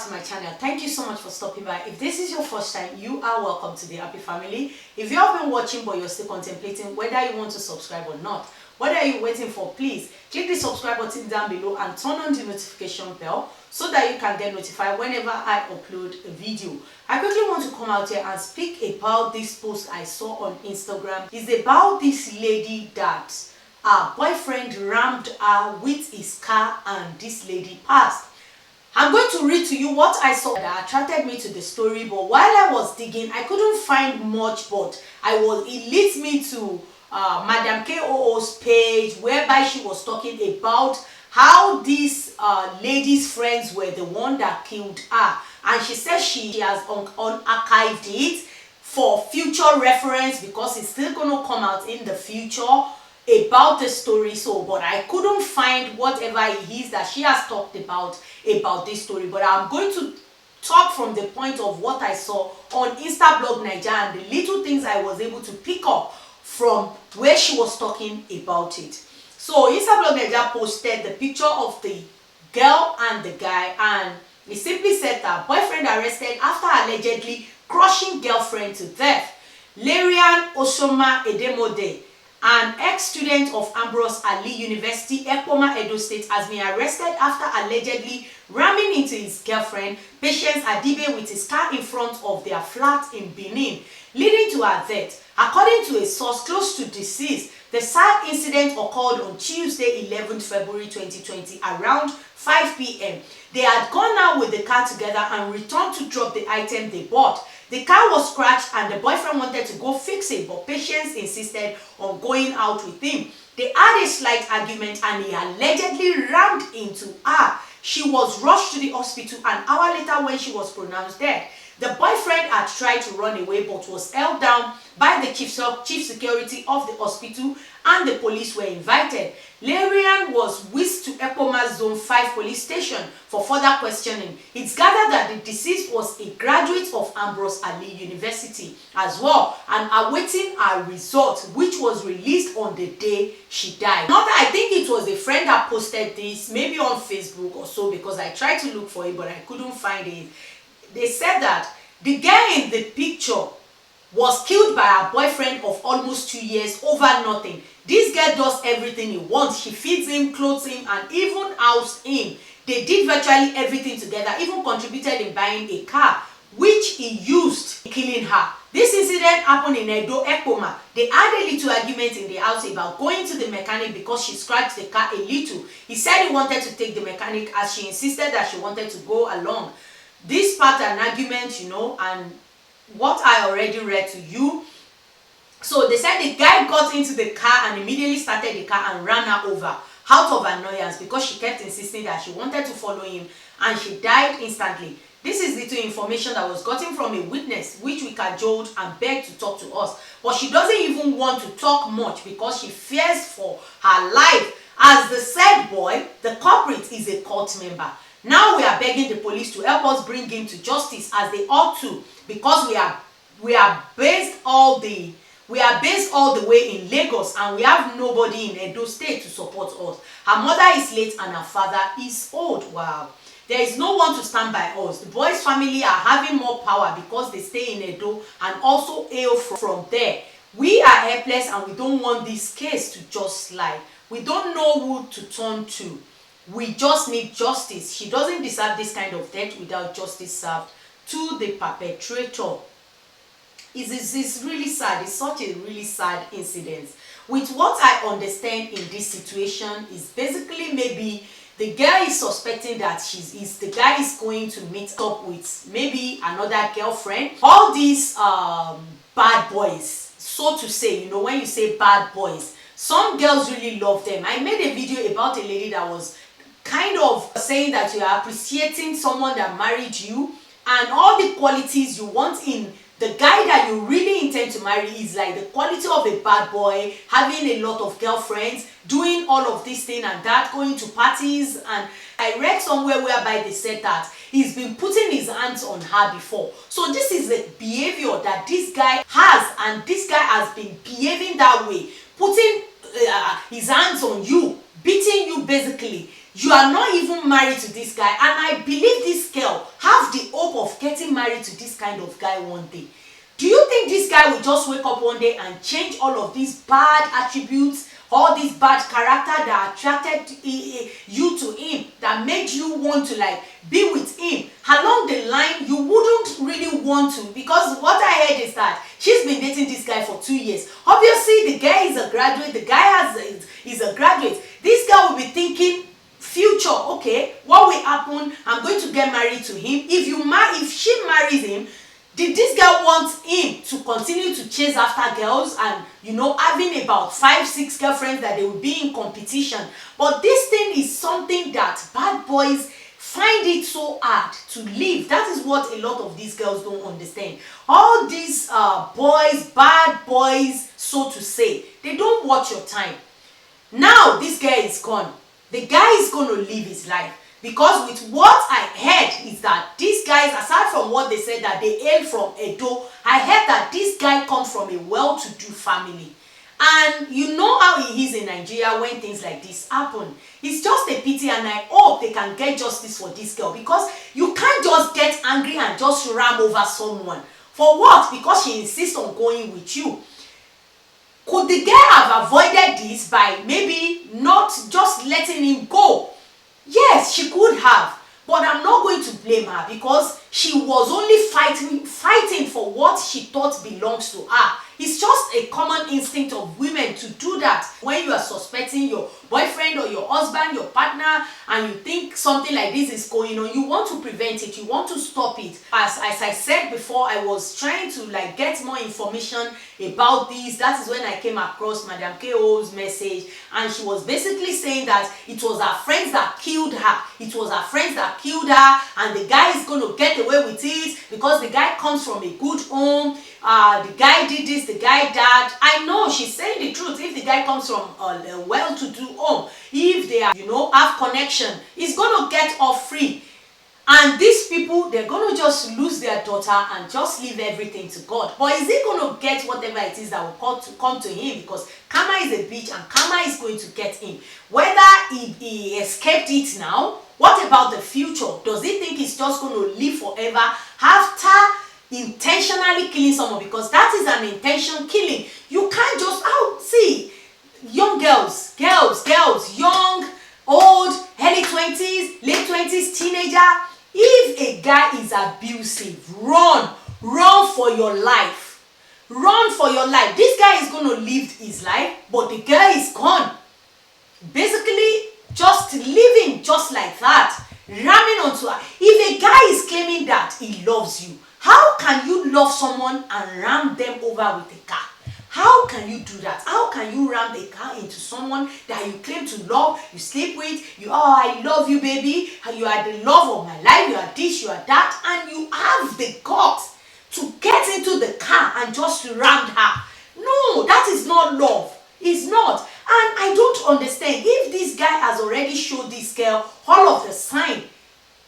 back to my channel. Thank you so much for stopping by. If this is your first time, you are welcome to the Happy Family. If you have been watching but you're still contemplating whether you want to subscribe or not, what are you waiting for? Please click the subscribe button down below and turn on the notification bell so that you can get notified whenever I upload a video. I quickly want to come out here and speak about this post I saw on Instagram. It's about this lady that her boyfriend rammed her with his car and this lady passed. I'm going to read to you what I saw that attracted me to the story, but while I was digging, I couldn't find much, but it leads me to Madam KOO's page, whereby she was talking about how these ladies' friends were the one that killed her, and she says she has unarchived it for future reference because it's still going to come out in the future about the story. So but I couldn't find whatever it is that she has talked about this story, but I'm going to talk from the point of what I saw on Instablog Nigeria and the little things I was able to pick up from where she was talking about it. So Instablog Nigeria posted the picture of the girl and the guy, and it simply said that boyfriend arrested after allegedly crushing girlfriend to death. Larian Osoma Edemode, an ex-student of Ambrose Ali University, Ekpoma, Edo State, has been arrested after allegedly ramming into his girlfriend, Patience Adibe, with his car in front of their flat in Benin, leading to her death. According to a source close to deceased, the sad incident occurred on Tuesday, 11th February 2020, around 5 p.m. They had gone out with the car together and returned to drop the item they bought. The car was scratched and the boyfriend wanted to go fix it, but Patience insisted on going out with him. They had a slight argument and he allegedly rammed into her. She was rushed to the hospital an hour later when she was pronounced dead. The boyfriend had tried to run away but was held down by the chief security of the hospital and the police were invited. Larian was whisked to Ekpoma Zone 5 police station for further questioning. It's gathered that the deceased was a graduate of Ambrose Ali University as well and awaiting her result, which was released on the day she died. Not that I think it was a friend that posted this, maybe on Facebook or so, because I tried to look for it but I couldn't find it. They said that the guy in the picture was killed by her boyfriend of almost 2 years over nothing. This girl does everything he wants. She feeds him, clothes him, and even housed him. They did virtually everything together, even contributed in buying a car, which he used in killing her. This incident happened in Edo, Ekpoma. They had a little argument in the house about going to the mechanic because she scratched the car a little. He said he wanted to take the mechanic as she insisted that she wanted to go along. This sparked an argument, and what I already read to you. So they said the guy got into the car and immediately started the car and ran her over out of annoyance because she kept insisting that she wanted to follow him, and she died instantly. This is little information that was gotten from a witness, which we cajoled and begged to talk to us. But she doesn't even want to talk much because she fears for her life. As the said boy, the culprit, is a cult member. Now we are begging the police to help us bring him to justice as they ought to, because we are based all the way in Lagos and we have nobody in Edo State to support us. Her mother is late and her father is old. Wow. There is no one to stand by us. The boy's family are having more power because they stay in Edo and also hail from there. We are helpless and we don't want this case to just slide. We don't know who to turn to. We just need justice. She doesn't deserve this kind of death without justice served to the perpetrator. It's really sad. It's such a really sad incident. With what I understand in this situation is basically maybe the girl is suspecting that the guy is going to meet up with maybe another girlfriend. All these bad boys, so to say, when you say bad boys, some girls really love them. I made a video about a lady that was kind of saying that you are appreciating someone that married you and all the qualities you want in the guy that you really intend to marry is like the quality of a bad boy, having a lot of girlfriends, doing all of this thing and that, going to parties. And I read somewhere whereby they said that he's been putting his hands on her before. So this is the behavior that this guy has, and this guy has been behaving that way, putting his hands on you, beating you basically. You are not even married to this guy, and I believe this girl has have the hope of getting married to this kind of guy one day, do you think this guy will just wake up one day and change all of these bad attributes, all this bad character that attracted you to him, that made you want to like be with him? Along the line, you wouldn't really want to, because what I heard is that she's been dating this guy for 2 years. Obviously, the guy is a graduate. The guy is a graduate. This guy will be thinking future. Okay, what will happen? I'm going to get married to him. If she marries him, did this girl want him to continue to chase after girls and, you know, having about 5-6 girlfriends that they will be in competition? But this thing is something that bad boys find it so hard to leave. That is what a lot of these girls don't understand. All these boys, bad boys, so to say, they don't watch your time. Now this guy is gone. The guy is going to live his life. Because with what I heard is that these guys, aside from what they said that they hail from Edo, I heard that this guy comes from a well-to-do family. And you know how he is in Nigeria when things like this happen. It's just a pity, and I hope they can get justice for this girl, because you can't just get angry and just ram over someone. For what? Because she insists on going with you. Could the girl have avoided this by maybe not just letting him go? Yes, she could have, but I'm not going to blame her, because she was only fighting for what she thought belongs to her. It's just a common instinct of women to do that. When you are suspecting your boyfriend or your husband, your partner, and you think something like this is going on, you want to prevent it, you want to stop it. As I said before, I was trying to like get more information about this. That is when I came across Madam KO's message, and she was basically saying that it was her friends that killed her. It was her friends that killed her, and the guy is going to get away with it because the guy comes from a good home. The guy did this, the guy that. I know she's saying the truth. If the guy comes from a well-to-do home, if they are, you know, have connection, he's going to get off free. And these people, they're going to just lose their daughter and just leave everything to God. But is he going to get whatever it is that will come to him? Because karma is a bitch, and karma is going to get him. Whether he escaped it now, what about the future? Does he think he's just going to live forever after intentionally killing someone? Because that is an intention killing. You can't just see young girls, young, old, early 20s, late 20s, teenager. If a guy is abusive, run for your life. Run for your life. This guy is going to live his life, but the girl is gone. Basically, just living just like that, ramming onto her. If a guy is claiming that he loves you, how can you love someone and ram them over with a car? How can you do that? How can you ram a car into someone that you claim to love, you sleep with, I love you, baby, you are the love of my life, you are this, you are that, and you have the guts to get into the car and just ram her? No, that is not love. It's not. And I don't understand. If this guy has already showed this girl all of the sign,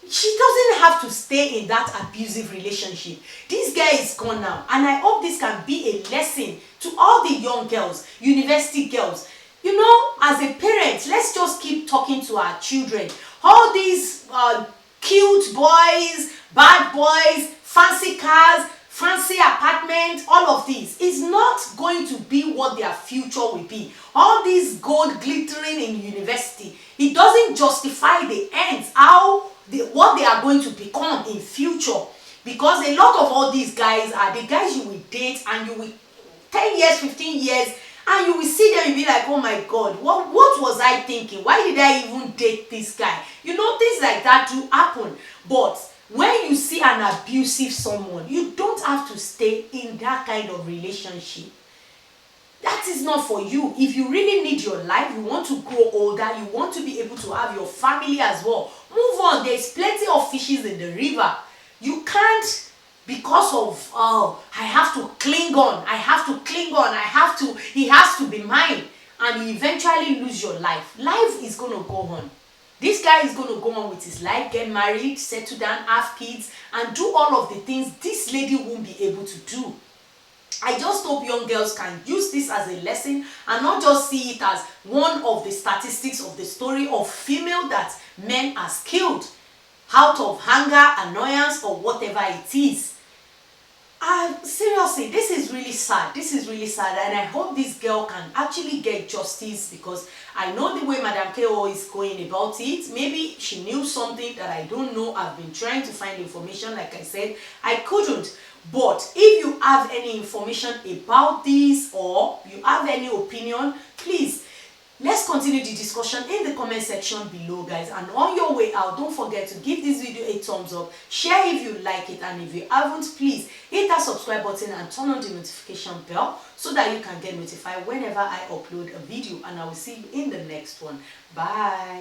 she doesn't have to stay in that abusive relationship. This guy is gone now, and I hope this can be a lesson to all the young girls, university girls. You know, as a parent, let's just keep talking to our children. All these cute boys, bad boys, fancy cars, fancy apartments, all of this is not going to be what their future will be. All these gold glittering in university, it doesn't justify the ends, what they are going to become in future. Because a lot of all these guys are the guys you will date, and you will 10 years, 15 years, and you will see them and be like, oh my God, what was I thinking? Why did I even date this guy? You know, things like that do happen. But when you see an abusive someone, you don't have to stay in that kind of relationship. That is not for you. If you really need your life, you want to grow older, you want to be able to have your family as well, move on. There's plenty of fishes in the river. You can't, because of, I have to cling on, he has to be mine, and you eventually lose your life. Life is going to go on. This guy is going to go on with his life, get married, settle down, have kids, and do all of the things this lady won't be able to do. I just hope young girls can use this as a lesson and not just see it as one of the statistics of the story of female that men has killed. out of anger, annoyance, or whatever it is. Seriously, this is really sad. This is really sad, and I hope this girl can actually get justice, because I know the way Madam KO is going about it. Maybe she knew something that I don't know. I've been trying to find information, like I said, I couldn't. But if you have any information about this, or you have any opinion, please, let's continue the discussion in the comment section below, guys. And on your way out, don't forget to give this video a thumbs up, share if you like it, and if you haven't, please hit that subscribe button and turn on the notification bell so that you can get notified whenever I upload a video. And I will see you in the next one. Bye.